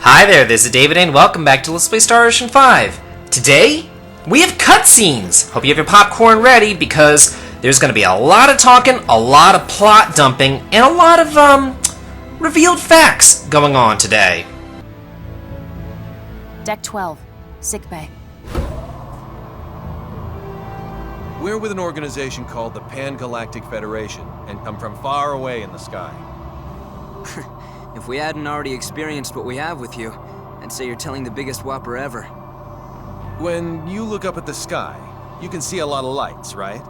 Hi there, this is David, and welcome back to Let's Play Star Ocean 5. Today, we have cutscenes! Hope you have your popcorn ready, because there's going to be a lot of talking, a lot of plot dumping, and a lot of, revealed facts going on today. Deck 12, sickbay. We're with an organization called the Pan-Galactic Federation, and come from far away in the sky. If we hadn't already experienced what we have with you, I'd say you're telling the biggest whopper ever. When you look up at the sky, you can see a lot of lights, right?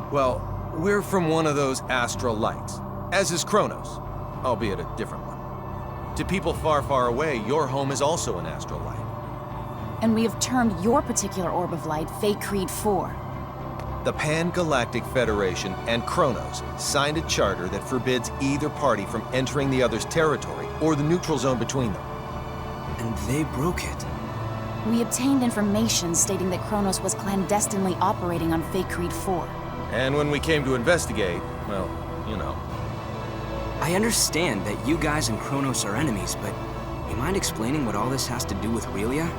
Well, we're from one of those astral lights, as is Kronos, albeit a different one. To people far, far away, your home is also an astral light. And we have termed your particular orb of light Fate Creed 4. The Pan-Galactic Federation and Kronos signed a charter that forbids either party from entering the other's territory or the neutral zone between them. And they broke it. We obtained information stating that Kronos was clandestinely operating on Fate Creed 4. And when we came to investigate, well, you know. I understand that you guys and Kronos are enemies, but you mind explaining what all this has to do with Relia?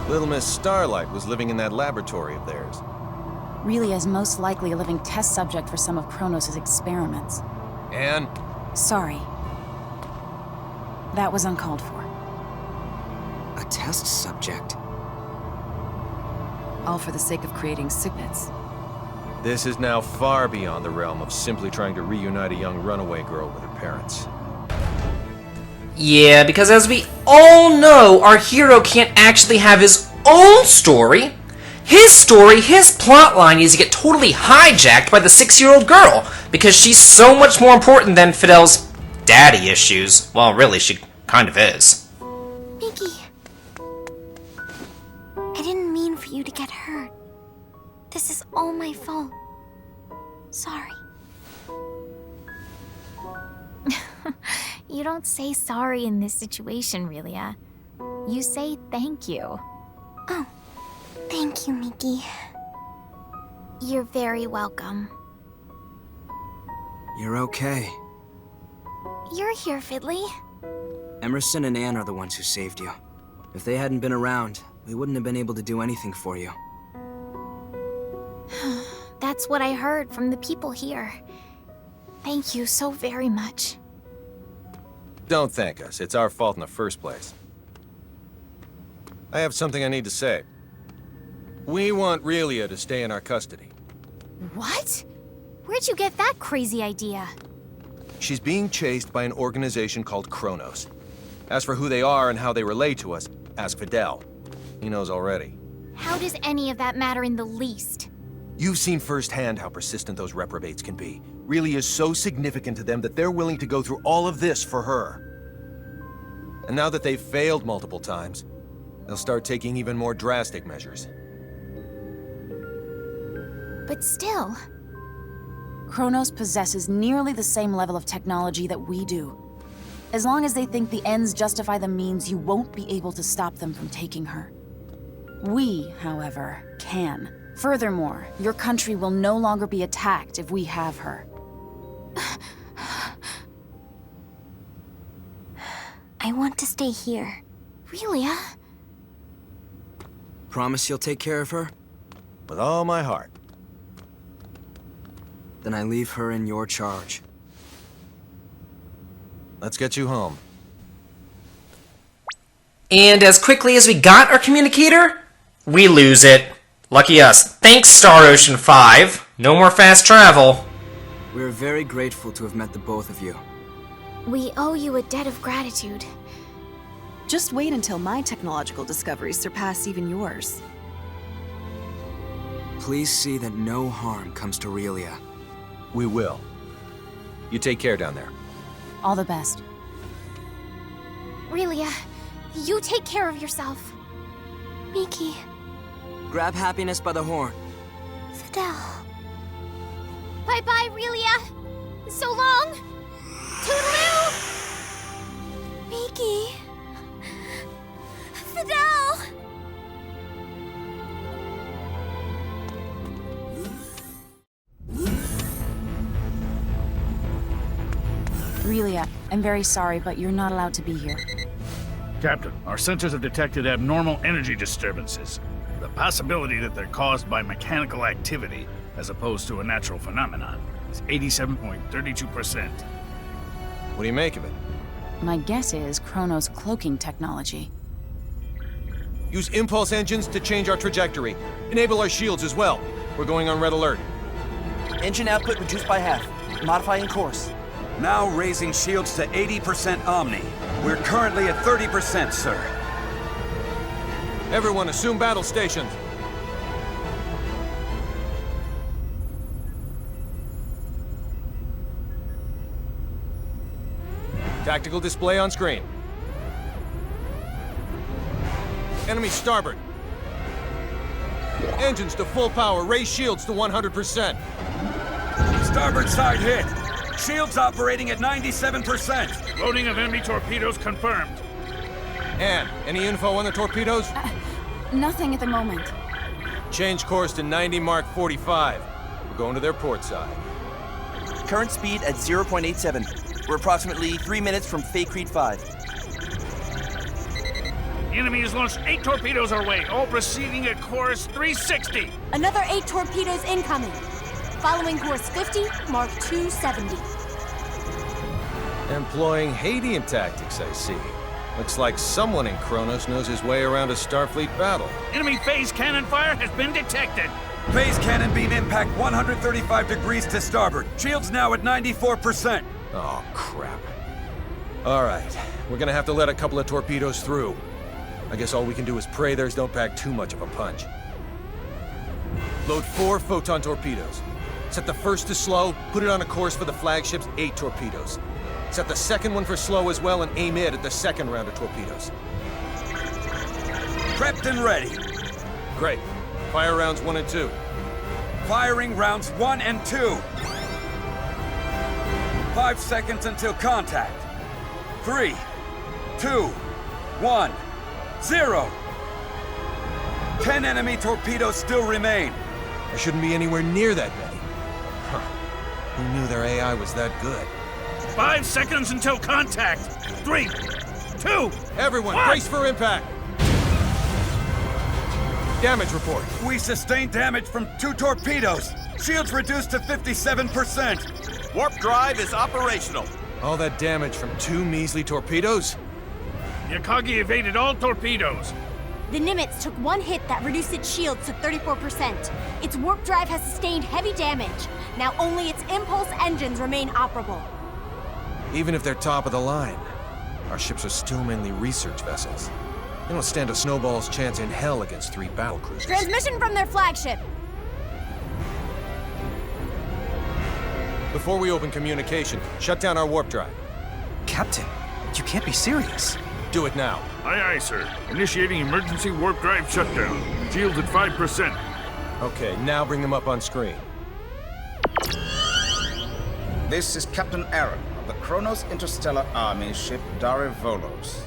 Little Miss Starlight was living in that laboratory of theirs. Relia is most likely a living test subject for some of Kronos' experiments. And? Sorry. That was uncalled for. A test subject? All for the sake of creating sickness. This is now far beyond the realm of simply trying to reunite a young runaway girl with her parents. Yeah, because as we all know, our hero can't actually have his own story. His story, his plotline is to get totally hijacked by the 6-year-old girl, because she's so much more important than Fidel's daddy issues. Well, really, she kind of is. Mickey, I didn't mean for you to get hurt. This is all my fault. Sorry. You don't say sorry in this situation, Relia. You say thank you. Oh. Thank you, Mickey. You're very welcome. You're okay. You're here, Fiddly. Emerson and Anne are the ones who saved you. If they hadn't been around, we wouldn't have been able to do anything for you. That's what I heard from the people here. Thank you so very much. Don't thank us. It's our fault in the first place. I have something I need to say. We want Relia to stay in our custody. What? Where'd you get that crazy idea? She's being chased by an organization called Kronos. As for who they are and how they relate to us, ask Fidel. He knows already. How does any of that matter in the least? You've seen firsthand how persistent those reprobates can be. Relia is so significant to them that they're willing to go through all of this for her. And now that they've failed multiple times, they'll start taking even more drastic measures. But still... Kronos possesses nearly the same level of technology that we do. As long as they think the ends justify the means, you won't be able to stop them from taking her. We, however, can. Furthermore, your country will no longer be attacked if we have her. I want to stay here. Relia? Promise you'll take care of her? With all my heart. Then I leave her in your charge. Let's get you home. And as quickly as we got our communicator, we lose it. Lucky us. Thanks, Star Ocean 5. No more fast travel. We're very grateful to have met the both of you. We owe you a debt of gratitude. Just wait until my technological discoveries surpass even yours. Please see that no harm comes to Relia. We will. You take care down there. All the best. Relia, you take care of yourself. Mickey. Grab happiness by the horn. Fidel. Bye-bye, Relia. So long. Toodaloo. Mickey. Fidel. Aurelia, I'm very sorry, but you're not allowed to be here. Captain, our sensors have detected abnormal energy disturbances. The possibility that they're caused by mechanical activity, as opposed to a natural phenomenon, is 87.32%. What do you make of it? My guess is Chronos' cloaking technology. Use impulse engines to change our trajectory. Enable our shields as well. We're going on red alert. Engine output reduced by half. Modifying course. Now raising shields to 80% Omni. We're currently at 30%, sir. Everyone assume battle stations. Tactical display on screen. Enemy starboard. Engines to full power. Raise shields to 100%. Starboard side hit. Shields operating at 97%. Loading of enemy torpedoes confirmed. Ann, any info on the torpedoes? Nothing at the moment. Change course to 90 Mark 45. We're going to their port side. Current speed at 0.87. We're approximately 3 minutes from Faycrete 5. The enemy has launched 8 torpedoes our way, all proceeding at course 360. Another 8 torpedoes incoming. Following course 50, Mark 270. Employing Hadean tactics, I see. Looks like someone in Kronos knows his way around a Starfleet battle. Enemy phase cannon fire has been detected. Phase cannon beam impact 135 degrees to starboard. Shields now at 94%. Oh, crap. All right, we're gonna have to let a couple of torpedoes through. I guess all we can do is pray theirs don't pack too much of a punch. Load 4 photon torpedoes. Set the first to slow, put it on a course for the flagship's 8 torpedoes. Set the second one for slow as well and aim it at the second round of torpedoes. Prepped and ready. Great. Fire rounds 1 and 2. Firing rounds 1 and 2. 5 seconds until contact. 3, 2, 1, 0. 10 enemy torpedoes still remain. There shouldn't be anywhere near that many. Huh. Who knew their AI was that good? 5 seconds until contact. 3, 2, Everyone, 1. brace for impact! Damage report. We sustained damage from 2 torpedoes. Shields reduced to 57%. Warp drive is operational. All that damage from 2 measly torpedoes? Yakagi evaded all torpedoes. The Nimitz took 1 hit that reduced its shields to 34%. Its warp drive has sustained heavy damage. Now only its impulse engines remain operable. Even if they're top of the line, our ships are still mainly research vessels. They don't stand a snowball's chance in hell against 3 battlecruisers. Transmission from their flagship. Before we open communication, shut down our warp drive. Captain, you can't be serious. Do it now. Aye, aye, sir. Initiating emergency warp drive shutdown. Shields at 5%. Okay, now bring them up on screen. This is Captain Aaron of the Kronos Interstellar Army ship Darivolos.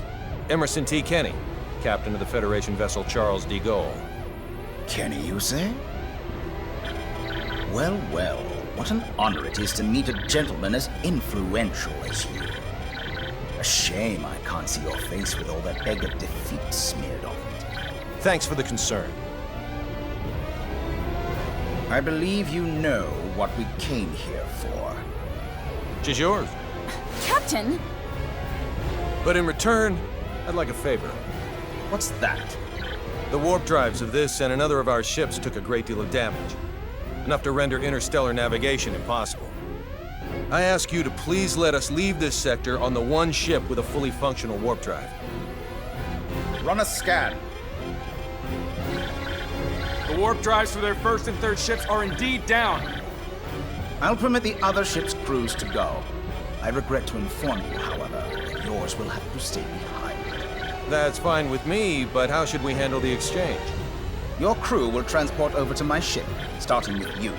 Emerson T. Kenny, captain of the Federation vessel Charles D. Gaulle. Kenny, you say? Well, well, what an honor it is to meet a gentleman as influential as you. A shame I can't see your face with all that egg of defeat smeared on it. Thanks for the concern. I believe you know what we came here for. She's yours. Captain! But in return, I'd like a favor. What's that? The warp drives of this and another of our ships took a great deal of damage. Enough to render interstellar navigation impossible. I ask you to please let us leave this sector on the one ship with a fully functional warp drive. Run a scan. The warp drives for their first and third ships are indeed down. I'll permit the other ship's crews to go. I regret to inform you, however, that yours will have to stay behind. That's fine with me, but how should we handle the exchange? Your crew will transport over to my ship, starting with you.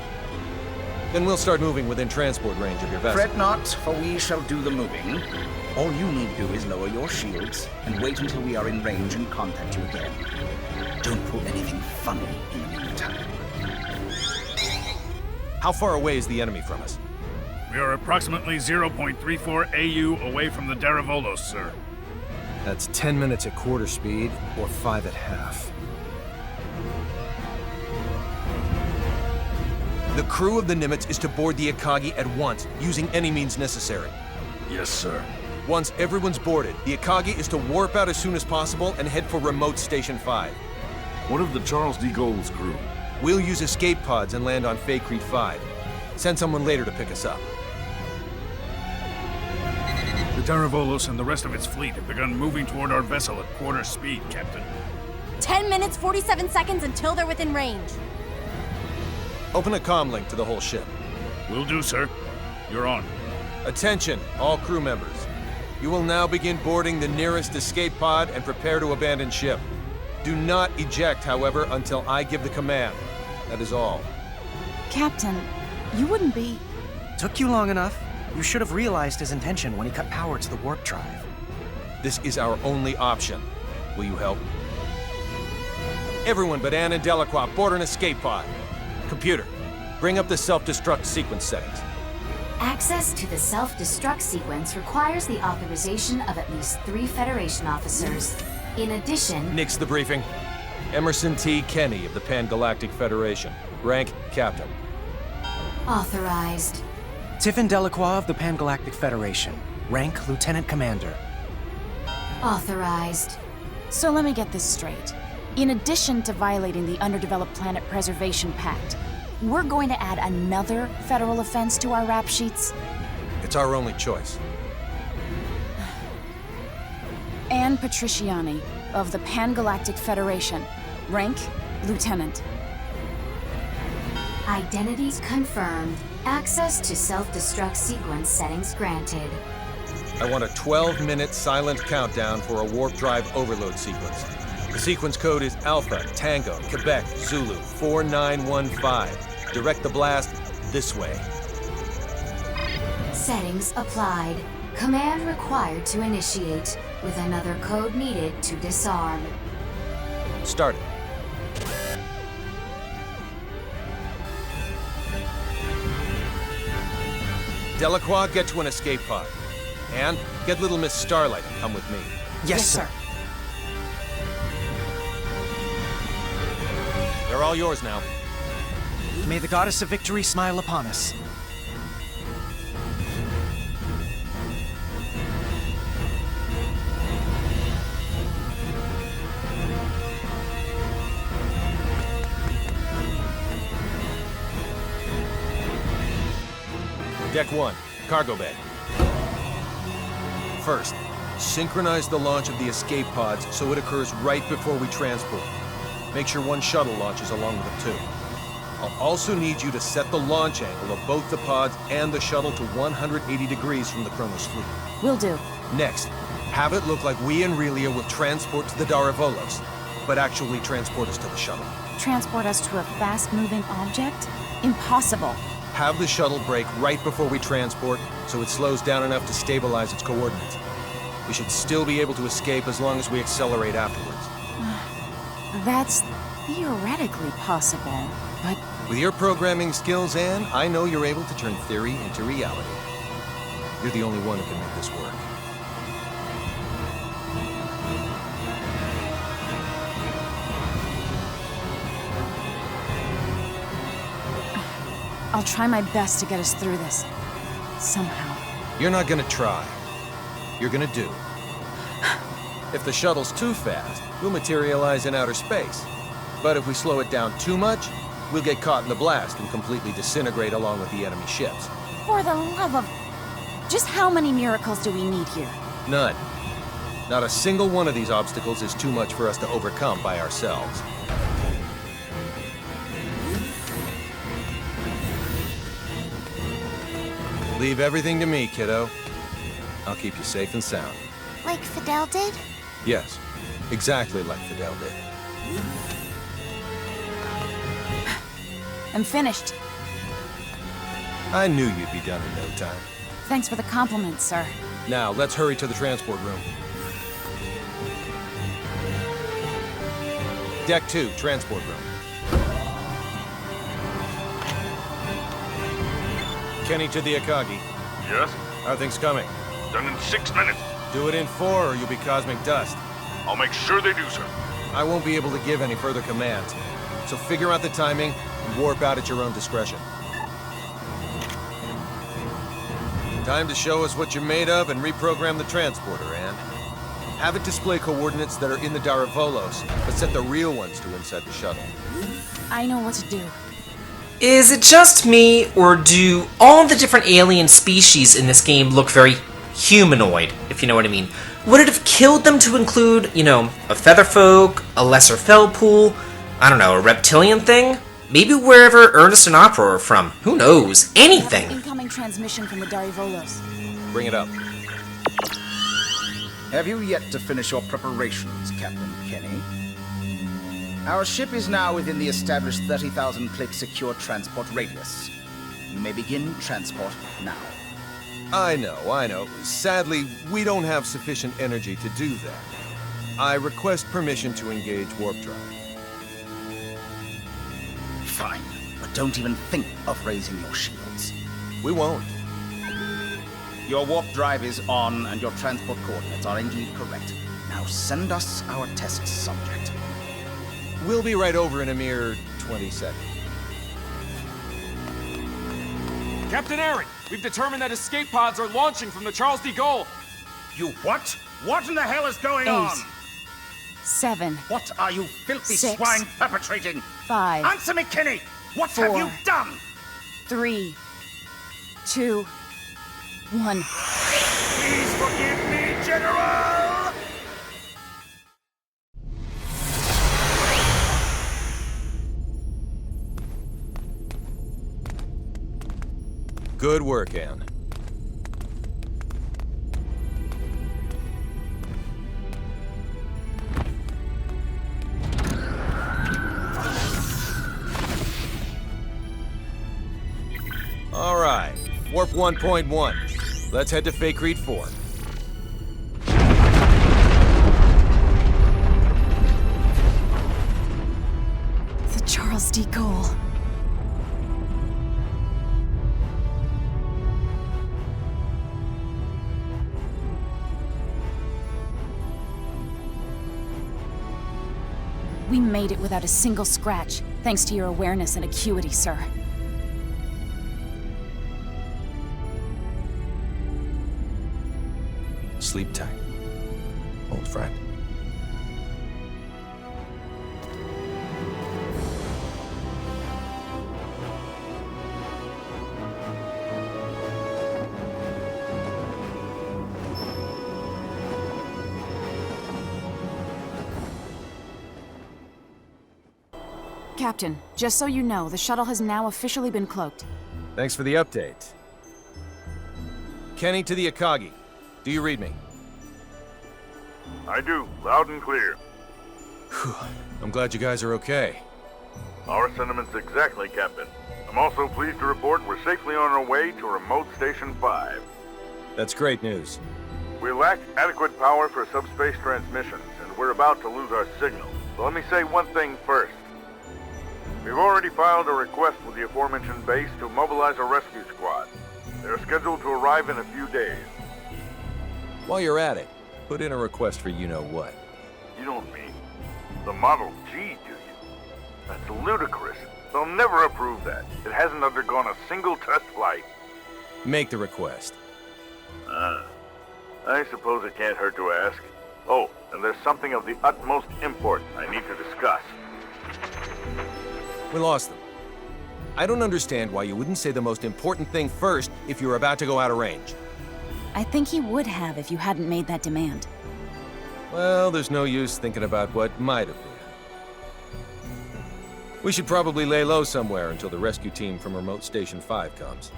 Then we'll start moving within transport range of your vessel. Fret not, for we shall do the moving. All you need to do is lower your shields and wait until we are in range and contact you again. Don't pull anything funny in the meantime. How far away is the enemy from us? We are approximately 0.34 AU away from the Daravolos, sir. That's 10 minutes at quarter speed, or 5 at half. The crew of the Nimitz is to board the Akagi at once, using any means necessary. Yes, sir. Once everyone's boarded, the Akagi is to warp out as soon as possible and head for remote Station 5. What of the Charles D. Gould's crew? We'll use escape pods and land on Faycrete 5. Send someone later to pick us up. The Daravolos and the rest of its fleet have begun moving toward our vessel at quarter speed, Captain. 10 minutes, 47 seconds until they're within range. Open a comm link to the whole ship. Will do, sir. You're on. Attention, all crew members. You will now begin boarding the nearest escape pod and prepare to abandon ship. Do not eject, however, until I give the command. That is all. Captain, you wouldn't be... Took you long enough. You should have realized his intention when he cut power to the warp drive. This is our only option. Will you help? Everyone but Anne and Delacroix board an escape pod. Computer, bring up the self-destruct sequence settings. Access to the self-destruct sequence requires the authorization of at least 3 Federation officers. In addition... Nix the briefing. Emerson T. Kenny of the Pan-Galactic Federation. Rank, Captain. Authorized. Tiffin Delacroix of the Pan-Galactic Federation. Rank, Lieutenant Commander. Authorized. So let me get this straight. In addition to violating the Underdeveloped Planet Preservation Pact, we're going to add another federal offense to our rap sheets? It's our only choice. Anne Patriciani of the Pan-Galactic Federation. Rank, Lieutenant. Identities confirmed. Access to self-destruct sequence settings granted. I want a 12-minute silent countdown for a warp drive overload sequence. The sequence code is Alpha, Tango, Quebec, Zulu, 4915. Direct the blast this way. Settings applied. Command required to initiate, with another code needed to disarm. Start it. Delacroix, get to an escape pod. And get little Miss Starlight and come with me. Yes, sir. They're all yours now. May the goddess of victory smile upon us. Deck 1, cargo bay. First, synchronize the launch of the escape pods so it occurs right before we transport. Make sure one shuttle launches along with them too. I'll also need you to set the launch angle of both the pods and the shuttle to 180 degrees from the Kronos fleet. Will do. Next, have it look like we and Relia will transport to the Daravolos, but actually transport us to the shuttle. Transport us to a fast-moving object? Impossible. Have the shuttle brake right before we transport, so it slows down enough to stabilize its coordinates. We should still be able to escape as long as we accelerate afterwards. That's theoretically possible, but... With your programming skills, Anne, I know you're able to turn theory into reality. You're the only one who can make this work. I'll try my best to get us through this. Somehow. You're not gonna try. You're gonna do. If the shuttle's too fast, we'll materialize in outer space. But if we slow it down too much, we'll get caught in the blast and completely disintegrate along with the enemy ships. For the love of... Just how many miracles do we need here? None. Not a single one of these obstacles is too much for us to overcome by ourselves. Leave everything to me, kiddo. I'll keep you safe and sound. Like Fidel did? Yes, exactly like Fidel did. I'm finished. I knew you'd be done in no time. Thanks for the compliment, sir. Now, let's hurry to the transport room. Deck 2, transport room. Kenny to the Akagi. Yes? How are things coming? Done in 6 minutes. Do it in 4 or you'll be cosmic dust. I'll make sure they do, sir. I won't be able to give any further commands. So figure out the timing and warp out at your own discretion. Time to show us what you're made of and reprogram the transporter, Anne. Have it display coordinates that are in the Daravolos, but set the real ones to inside the shuttle. I know what to do. Is it just me, or do all the different alien species in this game look very humanoid, if you know what I mean? Would it have killed them to include, you know, a featherfolk, a lesser felpool, I don't know, a reptilian thing? Maybe wherever Ernest and Opera are from. Who knows? Anything! Incoming transmission from the Darivolos. Bring it up. Have you yet to finish your preparations, Captain Kenny? Our ship is now within the established 30,000 click secure transport radius. You may begin transport now. I know. Sadly, we don't have sufficient energy to do that. I request permission to engage warp drive. Fine, but don't even think of raising your shields. We won't. Your warp drive is on, and your transport coordinates are indeed correct. Now send us our test subject. We'll be right over in a mere 20 seconds. Captain Aaron, we've determined that escape pods are launching from the Charles de Gaulle. You what? What in the hell is going 8, on? 7. What are you filthy 6, swine perpetrating? 5. Answer me, Kenny! What 4, have you done? 3, 2, 1. Please forgive me, General! Good work, Anne. All right, warp 1.1. Let's head to Fake Reed 4. The Charles de Gaulle. We made it without a single scratch, thanks to your awareness and acuity, sir. Sleep tight, old friend. Captain, just so you know, the shuttle has now officially been cloaked. Thanks for the update. Kenny to the Akagi. Do you read me? I do, loud and clear. Whew. I'm glad you guys are okay. Our sentiments exactly, Captain. I'm also pleased to report we're safely on our way to Remote Station 5. That's great news. We lack adequate power for subspace transmissions, and we're about to lose our signal. So let me say one thing first. We've already filed a request with the aforementioned base to mobilize a rescue squad. They're scheduled to arrive in a few days. While you're at it, put in a request for you-know-what. You don't mean the Model G, do you? That's ludicrous. They'll never approve that. It hasn't undergone a single test flight. Make the request. I suppose it can't hurt to ask. Oh, and there's something of the utmost import I need to discuss. We lost them. I don't understand why you wouldn't say the most important thing first if you were about to go out of range. I think he would have if you hadn't made that demand. Well, there's no use thinking about what might have been. We should probably lay low somewhere until the rescue team from Remote Station 5 comes.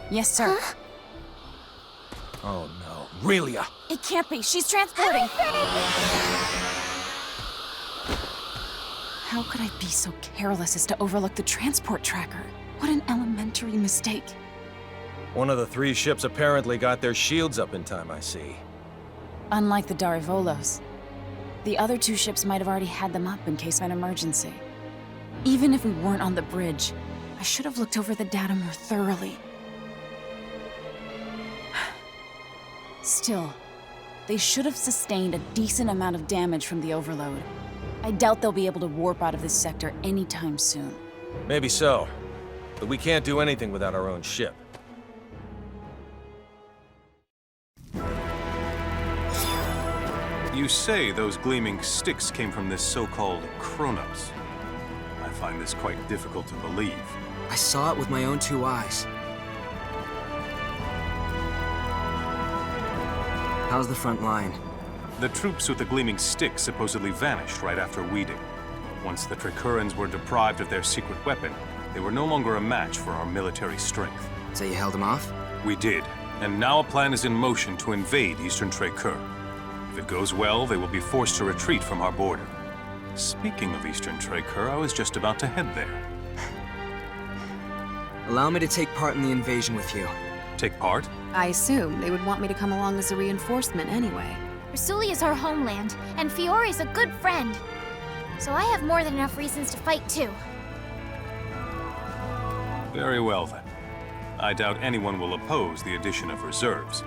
Yes, sir. Oh no, Relia! It can't be. She's transporting. How could I be so careless as to overlook the transport tracker? What an elementary mistake. One of the 3 ships apparently got their shields up in time, I see. Unlike the Darivolos, the other 2 ships might have already had them up in case of an emergency. Even if we weren't on the bridge, I should have looked over the data more thoroughly. Still, they should have sustained a decent amount of damage from the overload. I doubt they'll be able to warp out of this sector anytime soon. Maybe so. But we can't do anything without our own ship. You say those gleaming sticks came from this so-called Kronos. I find this quite difficult to believe. I saw it with my own 2 eyes. How's the front line? The troops with the gleaming sticks supposedly vanished right after we did. Once the Tricurans were deprived of their secret weapon, they were no longer a match for our military strength. So you held them off? We did, and now a plan is in motion to invade Eastern Tricur. If it goes well, they will be forced to retreat from our border. Speaking of Eastern Tricur, I was just about to head there. Allow me to take part in the invasion with you. Take part? I assume they would want me to come along as a reinforcement anyway. Rasuli is our homeland, and Fiore's a good friend. So I have more than enough reasons to fight too. Very well then. I doubt anyone will oppose the addition of reserves.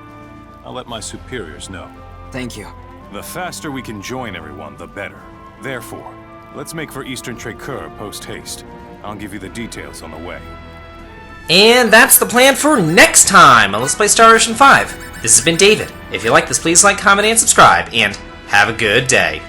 I'll let my superiors know. Thank you. The faster we can join everyone, the better. Therefore, let's make for Eastern Tricur post-haste. I'll give you the details on the way. And that's the plan for next time on Let's Play Star Ocean 5. This has been David. If you like this, please like, comment, and subscribe, and have a good day.